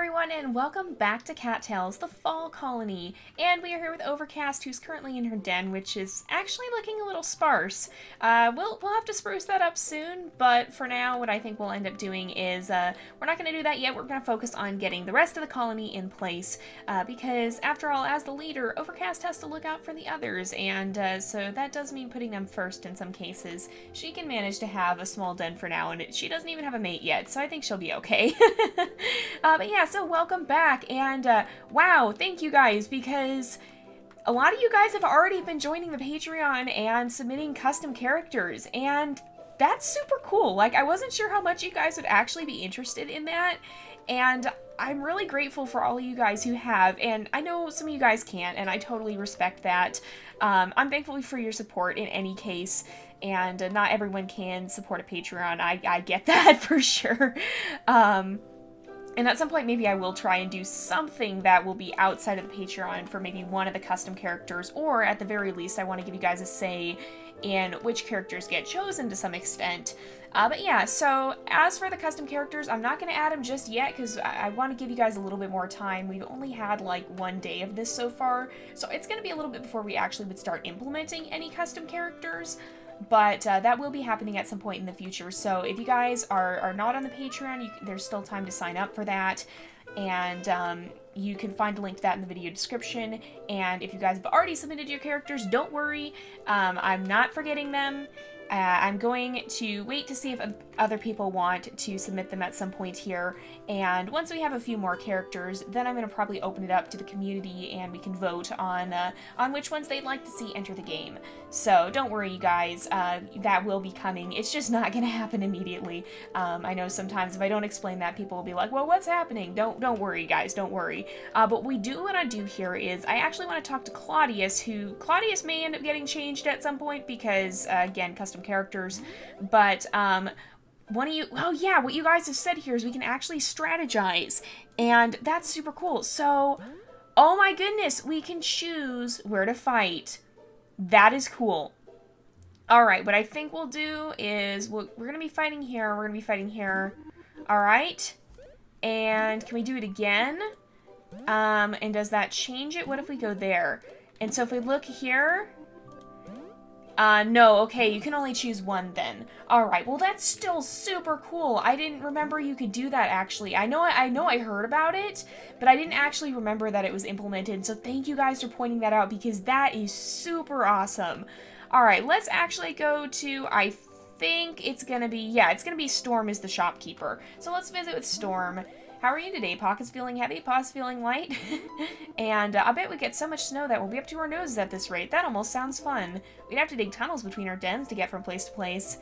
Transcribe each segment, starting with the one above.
everyone, and welcome back to Cattails, the fall colony. And we are here with Overcast, who's currently in her den, which is actually looking a little sparse. We'll have to spruce that up soon, but for now, what I think we'll end up doing is, we're not going to do that yet. We're going to focus on getting the rest of the colony in place, because after all, as the leader, Overcast has to look out for the others, and so that does mean putting them first in some cases. She can manage to have a small den for now, and she doesn't even have a mate yet, so I think she'll be okay. But yeah, so welcome back, and wow, thank you guys, because a lot of you guys have already been joining the Patreon and submitting custom characters, and that's super cool. Like, I wasn't sure how much you guys would actually be interested in that, and I'm really grateful for all of you guys who have, and I know some of you guys can't, and I totally respect that. I'm thankful for your support in any case, and not everyone can support a Patreon. I get that for sure. And at some point, maybe I will try and do something that will be outside of the Patreon for maybe one of the custom characters, or at the very least, I want to give you guys a say in which characters get chosen to some extent. But yeah, so as for the custom characters, I'm not going to add them just yet because I want to give you guys a little bit more time. We've only had like one day of this so far, so it's going to be a little bit before we actually would start implementing any custom characters. But that will be happening at some point in the future. So if you guys are not on the Patreon, there's still time to sign up for that. And you can find a link to that in the video description. And if you guys have already submitted your characters, don't worry. I'm not forgetting them. I'm going to wait to see if other people want to submit them at some point here, and once we have a few more characters, then I'm going to probably open it up to the community and we can vote on which ones they'd like to see enter the game. So don't worry, you guys, that will be coming. It's just not going to happen immediately. I know sometimes if I don't explain that, people will be like, well, what's happening? Don't worry, guys, don't worry. But what we do want to do here is I actually want to talk to Claudius, Claudius may end up getting changed at some point because, again, custom characters, but what you guys have said here is we can actually strategize, and that's super cool. So, oh my goodness, we can choose where to fight. That is cool. Alright, what I think we'll do is we're gonna be fighting here, Alright, and can we do it again? And does that change it? What if we go there? And so if we look here, no, okay, you can only choose one then. Alright, well that's still super cool. I didn't remember you could do that actually. I know I heard about it, but I didn't actually remember that it was implemented, so thank you guys for pointing that out because that is super awesome. Alright, let's actually go to, I think it's gonna be Storm is the shopkeeper. So let's visit with Storm. How are you today? Pocket's feeling heavy, paws feeling light. And I bet we get so much snow that we'll be up to our noses at this rate. That almost sounds fun. We'd have to dig tunnels between our dens to get from place to place.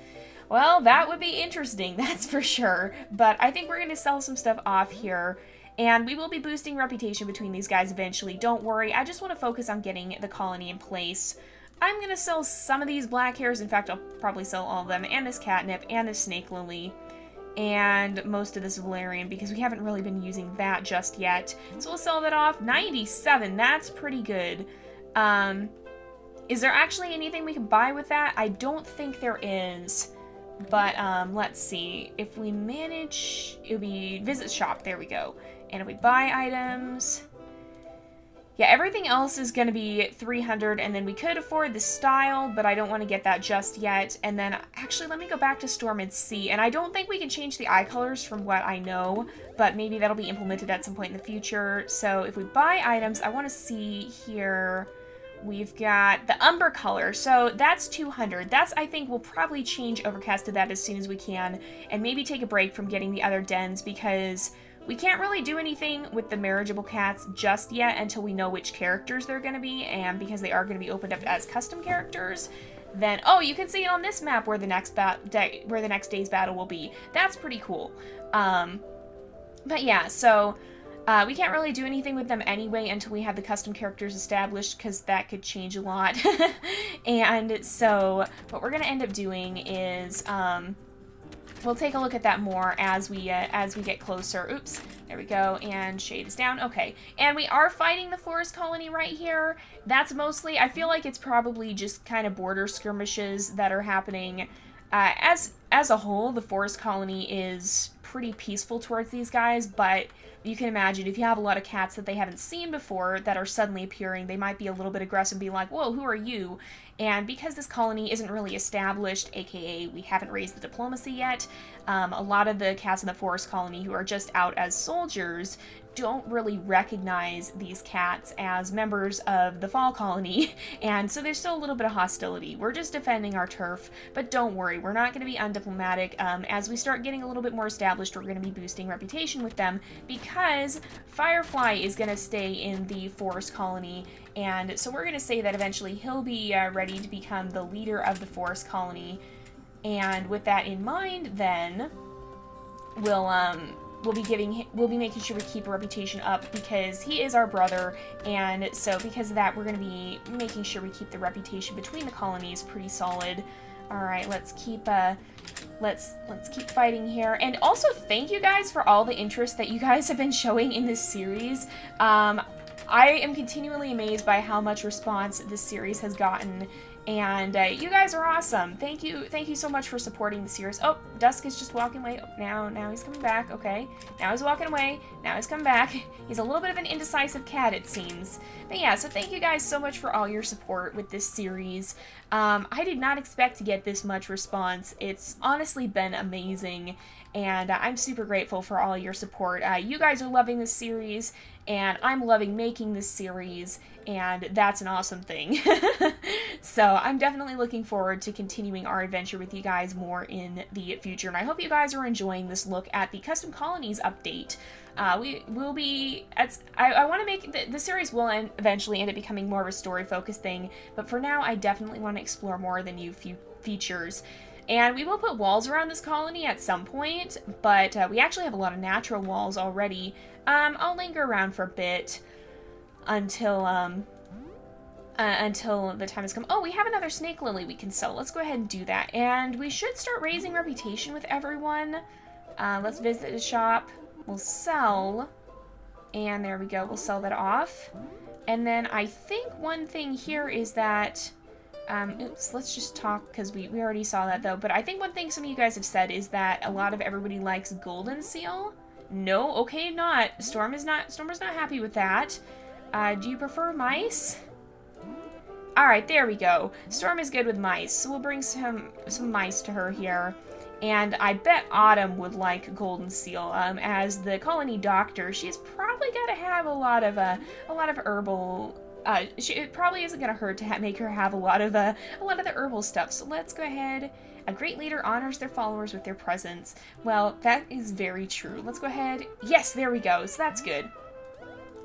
Well, that would be interesting, that's for sure. But I think we're going to sell some stuff off here. And we will be boosting reputation between these guys eventually. Don't worry, I just want to focus on getting the colony in place. I'm going to sell some of these black hairs. In fact, I'll probably sell all of them. And this catnip, and this snake lily. And most of this valerian, because we haven't really been using that just yet. So we'll sell that off. 97, that's pretty good. Is there actually anything we can buy with that? I don't think there is. But, let's see. If we manage, it'll be visit shop, there we go. And if we buy items, yeah, everything else is going to be 300, and then we could afford the style, but I don't want to get that just yet. And then, actually, let me go back to Storm and see. And I don't think we can change the eye colors from what I know, but maybe that'll be implemented at some point in the future. So if we buy items, I want to see here, we've got the umber color. So that's 200. That's, I think, we'll probably change Overcast to that as soon as we can, and maybe take a break from getting the other dens, because we can't really do anything with the marriageable cats just yet until we know which characters they're going to be, and because they are going to be opened up as custom characters, then, oh, you can see it on this map where the next day's battle will be. That's pretty cool. But yeah, so we can't really do anything with them anyway until we have the custom characters established, because that could change a lot. And so what we're going to end up doing is we'll take a look at that more as we get closer. Oops, there we go, and shade is down. Okay, and we are fighting the forest colony right here. That's mostly, I feel like it's probably just kind of border skirmishes that are happening. As as a whole, the forest colony is pretty peaceful towards these guys, but you can imagine if you have a lot of cats that they haven't seen before that are suddenly appearing, they might be a little bit aggressive and be like, whoa, who are you? And because this colony isn't really established, aka we haven't raised the diplomacy yet, a lot of the cats in the forest colony who are just out as soldiers don't really recognize these cats as members of the fall colony, and so there's still a little bit of hostility. We're just defending our turf, but don't worry, we're not going to be undiplomatic. As we start getting a little bit more established, we're going to be boosting reputation with them, because Firefly is going to stay in the forest colony, and so we're going to say that eventually he'll be ready to become the leader of the forest colony, and with that in mind, then we'll be making sure we keep a reputation up, because he is our brother, and so because of that, we're going to be making sure we keep the reputation between the colonies pretty solid. All right, let's keep fighting here. And also, thank you guys for all the interest that you guys have been showing in this series. I am continually amazed by how much response this series has gotten, and you guys are awesome. Thank you so much for supporting the series. Oh, Dusk is just walking away. Oh, now he's coming back. Okay, now he's walking away. Now he's coming back. He's a little bit of an indecisive cat, it seems. But yeah, so thank you guys so much for all your support with this series. I did not expect to get this much response. It's honestly been amazing, and I'm super grateful for all your support. You guys are loving this series, and I'm loving making this series, and that's an awesome thing. So I'm definitely looking forward to continuing our adventure with you guys more in the future, and I hope you guys are enjoying this look at the Custom Colonies update. We will be, I want to make, the series will eventually end up becoming more of a story-focused thing, but for now, I definitely want to explore more of the new features. And we will put walls around this colony at some point, but we actually have a lot of natural walls already. I'll linger around for a bit until the time has come. Oh, we have another snake lily we can sell. Let's go ahead and do that. And we should start raising reputation with everyone. Let's visit the shop. We'll sell. And there we go. We'll sell that off. And then I think one thing here is that... oops, let's just talk, because we already saw that though, but I think one thing some of you guys have said is that a lot of everybody likes golden seal. No, okay, not. Stormer's not happy with that. Do you prefer mice? Alright, there we go. Storm is good with mice, so we'll bring some mice to her here. And I bet Autumn would like golden seal. As the colony doctor, she's probably got to have a lot of herbal. It probably isn't gonna hurt to make her have a lot of the herbal stuff. So let's go ahead. A great leader honors their followers with their presence. Well, that is very true. Let's go ahead. Yes, there we go. So that's good.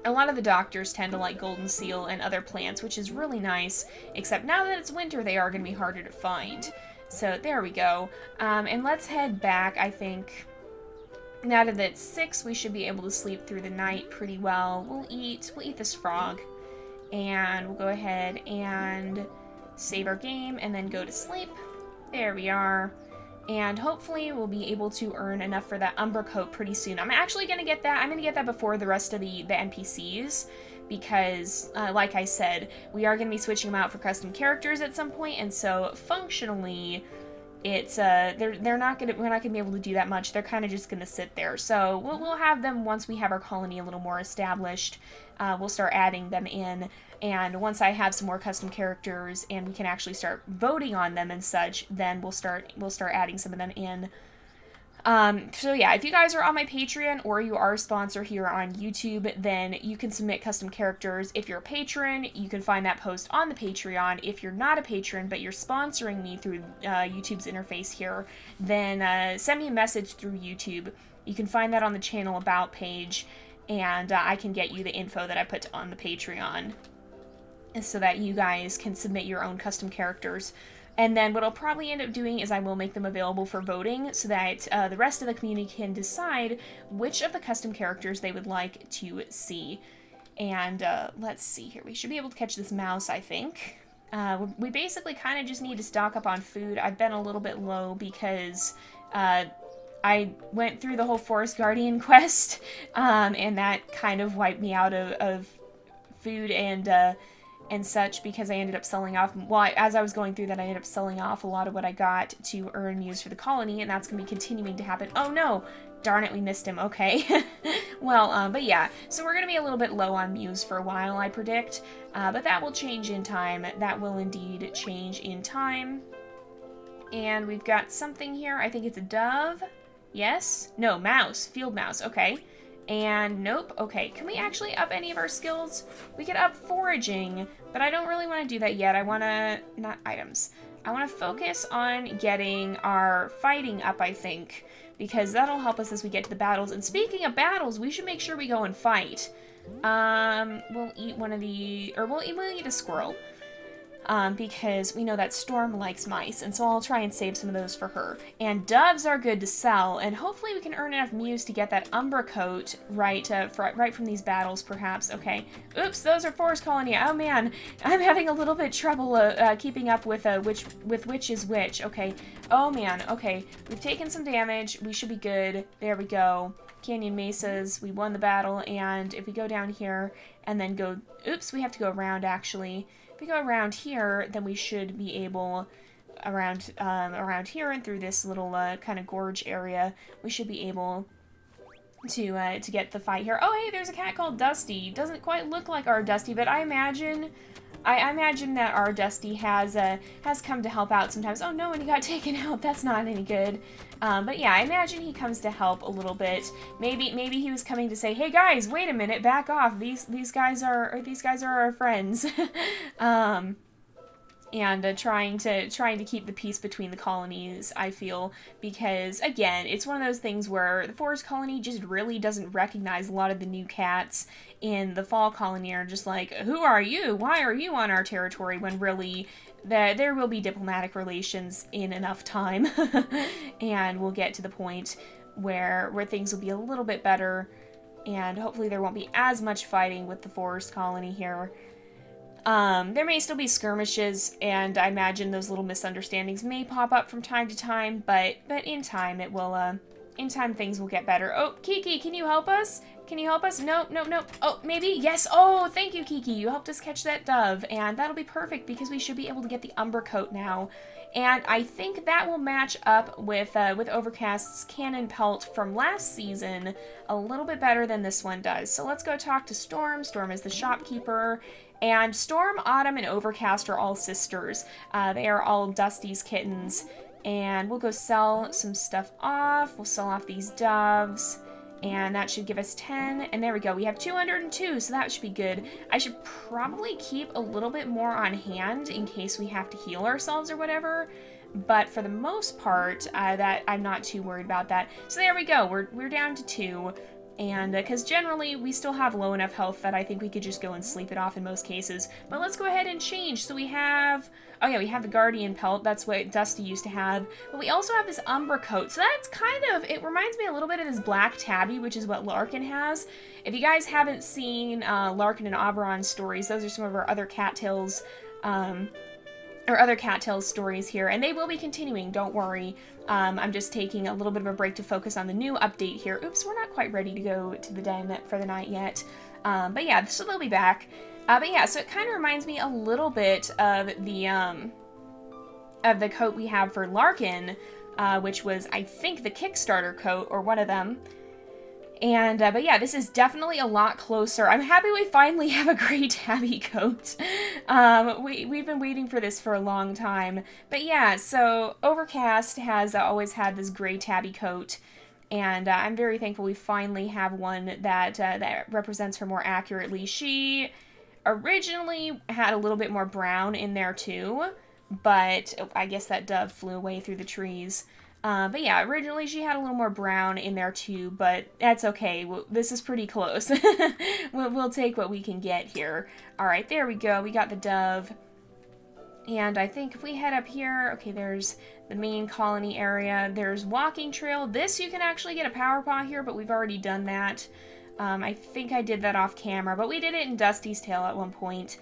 A lot of the doctors tend to like golden seal and other plants, which is really nice. Except now that it's winter, they are going to be harder to find. So there we go. And let's head back, I think. Now that it's 6, we should be able to sleep through the night pretty well. We'll eat this frog. And we'll go ahead and save our game and then go to sleep. There we are. And hopefully we'll be able to earn enough for that Umbra coat pretty soon. I'm actually going to get that. I'm going to get that before the rest of the NPCs. Because, like I said, we are going to be switching them out for custom characters at some point. And so, functionally, it's, we're not going to be able to do that much. They're kind of just going to sit there. So, we'll have them once we have our colony a little more established. We'll start adding them in. And once I have some more custom characters and we can actually start voting on them and such, then we'll start adding some of them in. So yeah, if you guys are on my Patreon or you are a sponsor here on YouTube, then you can submit custom characters. If you're a patron, you can find that post on the Patreon. If you're not a patron, but you're sponsoring me through YouTube's interface here, then send me a message through YouTube. You can find that on the channel about page, and I can get you the info that I put on the Patreon so that you guys can submit your own custom characters. And then what I'll probably end up doing is I will make them available for voting so that the rest of the community can decide which of the custom characters they would like to see. And let's see here. We should be able to catch this mouse, I think. We basically kind of just need to stock up on food. I've been a little bit low because I went through the whole Forest Guardian quest, and that kind of wiped me out of food and and such, because I ended up selling off, well, as I was going through that, I ended up selling off a lot of what I got to earn muse for the colony, and that's going to be continuing to happen. Oh no! Darn it, we missed him. Okay. Well, but yeah, so we're going to be a little bit low on muse for a while, I predict, but that will change in time. That will indeed change in time. And we've got something here. I think it's a dove. Yes? No, mouse. Field mouse. Okay. And nope. Okay. Can we actually up any of our skills? We could up foraging, but I don't really want to do that yet. I want to... Not items. I want to focus on getting our fighting up, I think, because that'll help us as we get to the battles. And speaking of battles, we should make sure we go and fight. We'll eat one of the... Or we'll eat a squirrel. Because we know that Storm likes mice, and so I'll try and save some of those for her. And doves are good to sell, and hopefully we can earn enough muse to get that Umbra coat right from these battles, perhaps. Okay. Oops, those are forest colony. Oh man, I'm having a little bit trouble keeping up with which is which. Okay. Oh man. Okay, we've taken some damage. We should be good. There we go. Canyon mesas. We won the battle, and if we go down here and then go, oops, we have to go around actually. If we go around here, then we should be able, around here and through this little kind of gorge area, we should be able to get the fight here. Oh, hey, there's a cat called Dusty. Doesn't quite look like our Dusty, but I imagine that our Dusty has come to help out sometimes. Oh no, and he got taken out. That's not any good. But yeah, I imagine he comes to help a little bit. Maybe he was coming to say, "Hey guys, wait a minute, back off. These guys are our friends." And trying to keep the peace between the colonies, I feel, because again, it's one of those things where the forest colony just really doesn't recognize a lot of the new cats in the fall colony, are just like, who are you? Why are you on our territory? When really there will be diplomatic relations in enough time, and we'll get to the point where things will be a little bit better, and hopefully there won't be as much fighting with the forest colony here. There may still be skirmishes, and I imagine those little misunderstandings may pop up from time to time, but in time it will, in time things will get better. Oh, Kiki, can you help us? Can you help us? No. Oh, maybe? Yes. Oh, thank you, Kiki. You helped us catch that dove, and that'll be perfect because we should be able to get the Umbra coat now. And I think that will match up with Overcast's cannon pelt from last season a little bit better than this one does. So let's go talk to Storm. Storm is the shopkeeper. And Storm, Autumn, and Overcast are all sisters. They are all Dusty's kittens. And we'll go sell some stuff off. We'll sell off these doves. And that should give us 10. And there we go. We have 202, so that should be good. I should probably keep a little bit more on hand in case we have to heal ourselves or whatever. But for the most part, that I'm not too worried about that. So there we go. We're down to 2. And because generally we still have low enough health that I think we could just go and sleep it off in most cases. But let's go ahead and change. So we have, oh yeah, we have the Guardian pelt. That's what Dusty used to have. But we also have this Umbra coat. So that's kind of, it reminds me a little bit of this Black Tabby, which is what Larkin has. If you guys haven't seen Larkin and Oberon's stories, those are some of our other Cattails, stories here, and they will be continuing, don't worry. I'm just taking a little bit of a break to focus on the new update here. Oops, we're not quite ready to go to the den for the night yet. But yeah, so they'll be back. But yeah, so it kind of reminds me a little bit of the coat we have for Larkin, which was, I think, the Kickstarter coat, or one of them. And, but yeah, this is definitely a lot closer. I'm happy we finally have a gray tabby coat. We've been waiting for this for a long time. But yeah, so Overcast has always had this gray tabby coat. And I'm very thankful we finally have one that represents her more accurately. She originally had a little bit more brown in there too. But I guess that dove flew away through the trees. But yeah, originally she had a little more brown in there too, but that's okay. This is pretty close. We'll take what we can get here. Alright, there we go. We got the dove. And I think if we head up here, okay, there's the main colony area. There's walking trail. This, you can actually get a power paw here, but we've already done that. I think I did that off camera, but we did it in Dusty's Tale at one point.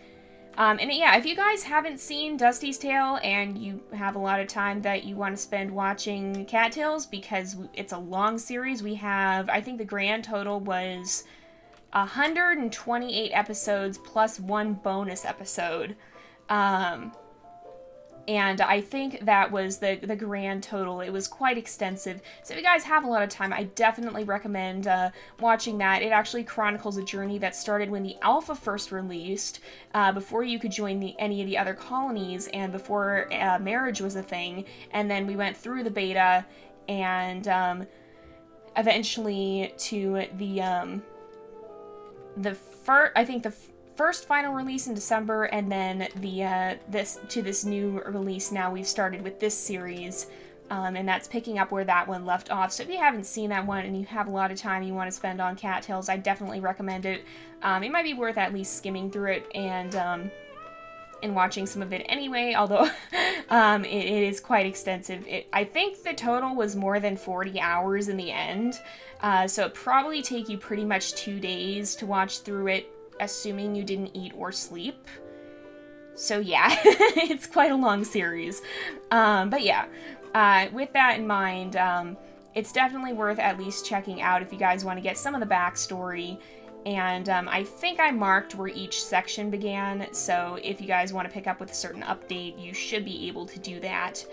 And yeah, if you guys haven't seen Dusty's Tale and you have a lot of time that you want to spend watching Cattails, because it's a long series, we have, I think the grand total was 128 episodes plus one bonus episode. And I think that was the grand total. It was quite extensive. So if you guys have a lot of time, I definitely recommend watching that. It actually chronicles a journey that started when the alpha first released, before you could join any of the other colonies, and before marriage was a thing. And then we went through the beta, and eventually to the first final release in December, and then this new release now we've started with this series, and that's picking up where that one left off. So if you haven't seen that one and you have a lot of time you want to spend on Cattails, I definitely recommend it. It might be worth at least skimming through it and watching some of it anyway, although it is quite extensive. I think the total was more than 40 hours in the end, so it'd probably take you pretty much 2 days to watch through it, assuming you didn't eat or sleep. So yeah, it's quite a long series. But yeah, with that in mind, it's definitely worth at least checking out if you guys want to get some of the backstory. And I think I marked where each section began, so if you guys want to pick up with a certain update, you should be able to do that.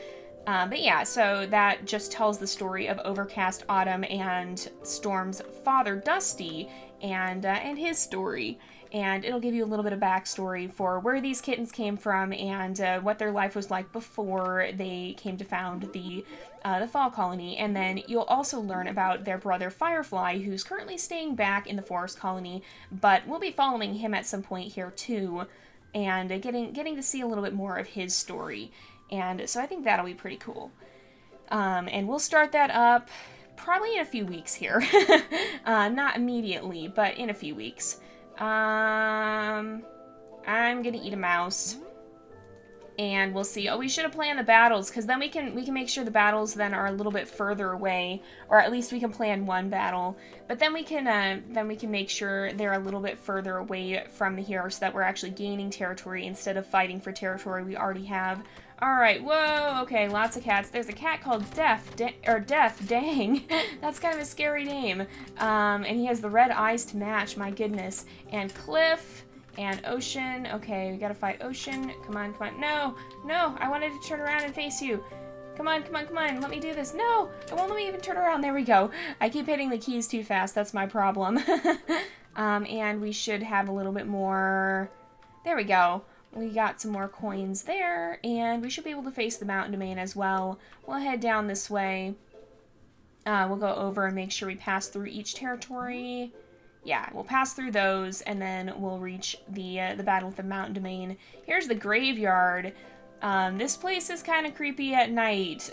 But yeah, so that just tells the story of Overcast, Autumn, and Storm's father, Dusty, and his story. And it'll give you a little bit of backstory for where these kittens came from and what their life was like before they came to found the fall colony. And then you'll also learn about their brother Firefly, who's currently staying back in the forest colony, but we'll be following him at some point here too, and getting to see a little bit more of his story. And so I think that'll be pretty cool. And we'll start that up probably in a few weeks here. Not immediately, but in a few weeks. I'm gonna eat a mouse, and we'll see. Oh, we should have planned the battles, because then we can make sure the battles then are a little bit further away, or at least we can plan one battle. But then we can make sure they're a little bit further away from the hero, so that we're actually gaining territory instead of fighting for territory we already have. All right, whoa, okay, lots of cats. There's a cat called Death, dang. That's kind of a scary name. And he has the red eyes to match, my goodness. And Cliff, and Ocean. Okay, we gotta fight Ocean. Come on, come on. No, no, I wanted to turn around and face you. Come on, come on, come on, let me do this. No, it won't let me even turn around. There we go. I keep hitting the keys too fast, that's my problem. And we should have a little bit more. There we go. We got some more coins there, and we should be able to face the mountain domain as well. We'll head down this way. We'll go over and make sure we pass through each territory. Yeah, we'll pass through those, and then we'll reach the battle with the mountain domain. Here's the graveyard. This place is kind of creepy at night.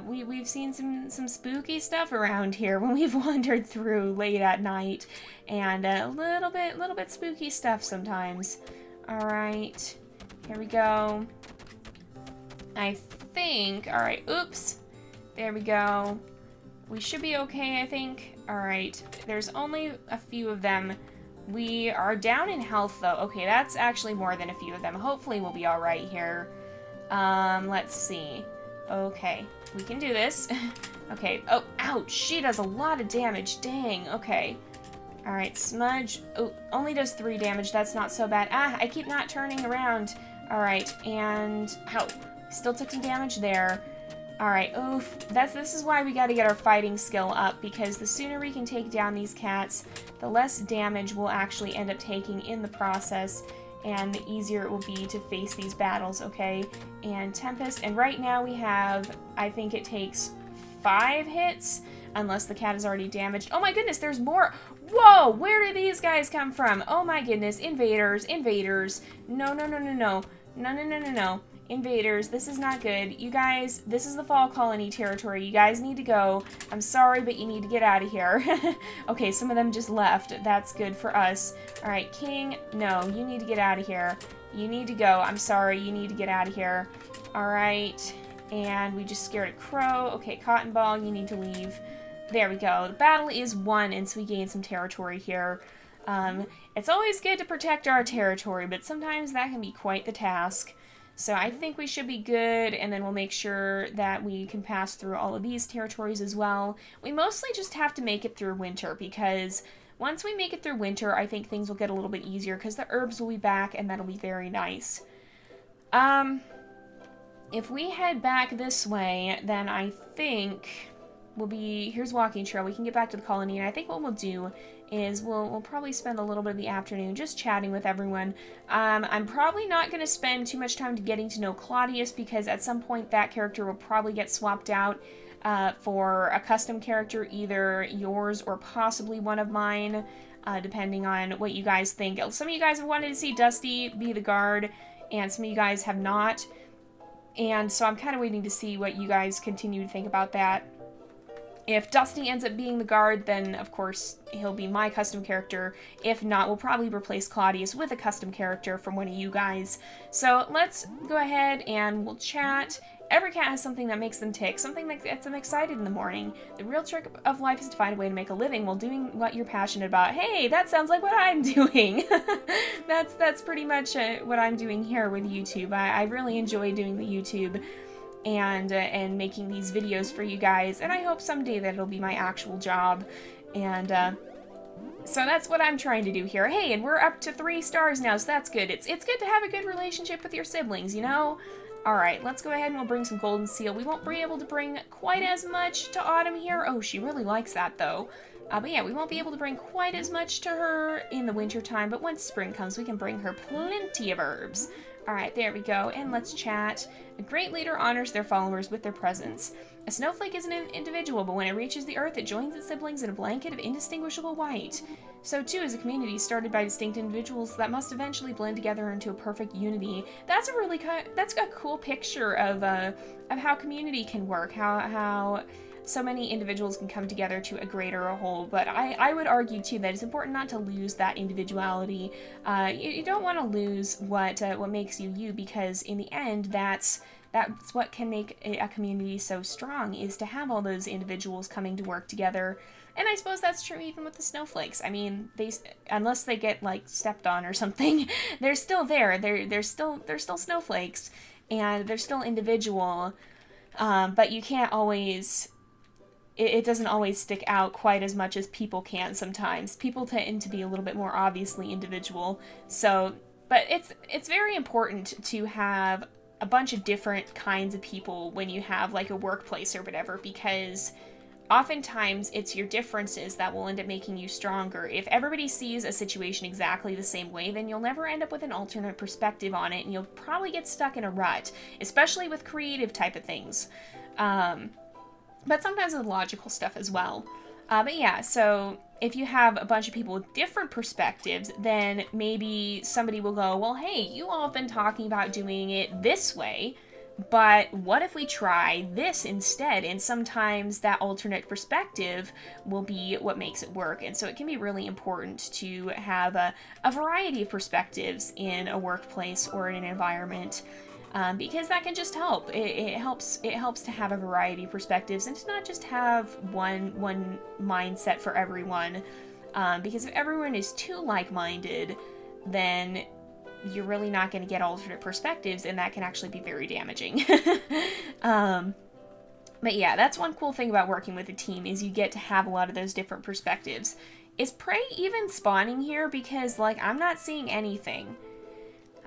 We've seen some spooky stuff around here when we've wandered through late at night, and a little bit spooky stuff sometimes. All right, here we go. I think, all right, oops, there we go. We should be okay, I think. All right, there's only a few of them. We are down in health though. Okay, that's actually more than a few of them. Hopefully we'll be all right here. Let's see. Okay, we can do this. Okay, oh, ouch, she does a lot of damage, dang, okay. All right, Smudge, oh, only does 3 damage, that's not so bad. Ah, I keep not turning around. All right, and, ow, still took some damage there. All right, oof, this is why we gotta get our fighting skill up, because the sooner we can take down these cats, the less damage we'll actually end up taking in the process, and the easier it will be to face these battles, okay? And Tempest, and right now we have, I think it takes 5 hits, unless the cat is already damaged. Oh my goodness, there's more! Whoa, where do these guys come from? Oh my goodness, invaders, invaders. No, no, no, no, no. No, no, no, no, no. Invaders, this is not good. You guys, this is the fall colony territory. You guys need to go. I'm sorry, but you need to get out of here. Okay, some of them just left. That's good for us. All right, King, no, you need to get out of here. You need to go. I'm sorry, you need to get out of here. All right, and we just scared a crow. Okay, Cotton Ball, you need to leave. There we go. The battle is won, and so we gain some territory here. It's always good to protect our territory, but sometimes that can be quite the task. So I think we should be good, and then we'll make sure that we can pass through all of these territories as well. We mostly just have to make it through winter, because once we make it through winter, I think things will get a little bit easier, because the herbs will be back, and that'll be very nice. If we head back this way, then I think we'll be... Here's walking trail. We can get back to the colony, and I think what we'll do is we'll probably spend a little bit of the afternoon just chatting with everyone. I'm probably not going to spend too much time getting to know Claudius, because at some point that character will probably get swapped out for a custom character, either yours or possibly one of mine, depending on what you guys think. Some of you guys have wanted to see Dusty be the guard, and some of you guys have not. And so I'm kind of waiting to see what you guys continue to think about that. If Dusty ends up being the guard, then of course he'll be my custom character. If not, we'll probably replace Claudius with a custom character from one of you guys. So let's go ahead and we'll chat. Every cat has something that makes them tick, something that gets them excited in the morning. The real trick of life is to find a way to make a living while doing what you're passionate about. Hey, that sounds like what I'm doing. That's pretty much what I'm doing here with YouTube. I really enjoy doing the YouTube and making these videos for you guys, and I hope someday that it'll be my actual job. And so that's what I'm trying to do here. Hey, and we're up to 3 stars now, so that's good. It's good to have a good relationship with your siblings, you know? Alright, let's go ahead and we'll bring some golden seal. We won't be able to bring quite as much to Autumn here. Oh, she really likes that, though. But yeah, we won't be able to bring quite as much to her in the winter time, but once spring comes, we can bring her plenty of herbs. Alright, there we go, and let's chat. A great leader honors their followers with their presence. A snowflake is an individual, but when it reaches the earth, it joins its siblings in a blanket of indistinguishable white. So too is a community started by distinct individuals that must eventually blend together into a perfect unity. That's a cool picture of how community can work, how so many individuals can come together to a greater whole. But I would argue too that it's important not to lose that individuality. You don't want to lose what makes you you, because in the end that's what can make a community so strong, is to have all those individuals coming to work together. And I suppose that's true even with the snowflakes. I mean, unless they get like stepped on or something, they're still there. They're still snowflakes, and they're still individual. But you can't always. It doesn't always stick out quite as much as people can sometimes. People tend to be a little bit more obviously individual. So, but it's very important to have a bunch of different kinds of people when you have like a workplace or whatever, because oftentimes it's your differences that will end up making you stronger. If everybody sees a situation exactly the same way, then you'll never end up with an alternate perspective on it, and you'll probably get stuck in a rut, especially with creative type of things. But sometimes with logical stuff as well. But yeah, so if you have a bunch of people with different perspectives, then maybe somebody will go, well, hey, you all have been talking about doing it this way, but what if we try this instead? And sometimes that alternate perspective will be what makes it work. And so it can be really important to have a variety of perspectives in a workplace or in an environment. Because that can just help. It helps to have a variety of perspectives and to not just have one mindset for everyone. Because if everyone is too like-minded, then you're really not going to get alternate perspectives, and that can actually be very damaging. But yeah, that's one cool thing about working with a team, is you get to have a lot of those different perspectives. Is prey even spawning here? Because, like, I'm not seeing anything.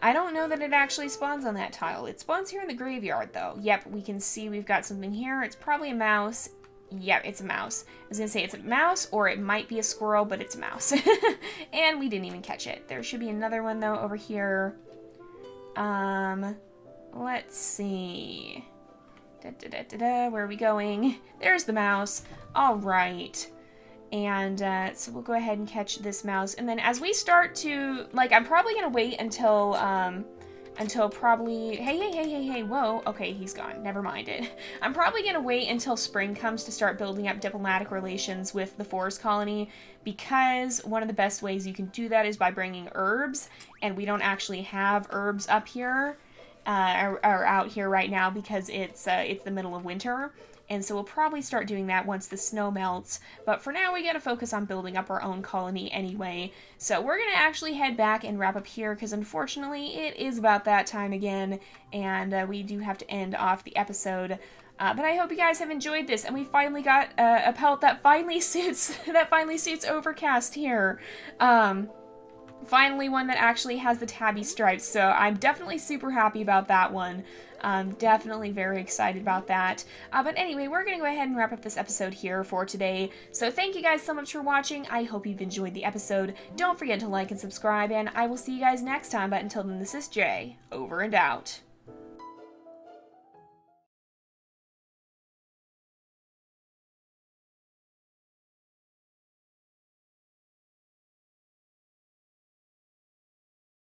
I don't know that it actually spawns on that tile. It spawns here in the graveyard, though. Yep, we can see we've got something here. It's probably a mouse. Yep, it's a mouse. I was going to say it's a mouse, or it might be a squirrel, but it's a mouse. And we didn't even catch it. There should be another one, though, over here. Let's see. Where are we going? There's the mouse. All right. And so we'll go ahead and catch this mouse. And then as we start to, like, I'm probably going to wait until probably, hey, whoa, okay, he's gone, never mind it. I'm probably going to wait until spring comes to start building up diplomatic relations with the forest colony, because one of the best ways you can do that is by bringing herbs, and we don't actually have herbs up here, or out here right now, because it's the middle of winter. and so we'll probably start doing that once the snow melts. But for now, we gotta focus on building up our own colony anyway. So we're gonna actually head back and wrap up here, because unfortunately it is about that time again, and we do have to end off the episode. But I hope you guys have enjoyed this, and we finally got a pelt that finally suits Overcast here. Finally one that actually has the tabby stripes, so I'm definitely super happy about that one. Definitely very excited about that. But anyway, we're going to go ahead and wrap up this episode here for today. So thank you guys so much for watching. I hope you've enjoyed the episode. Don't forget to like and subscribe, and I will see you guys next time. But until then, this is Jay, over and out.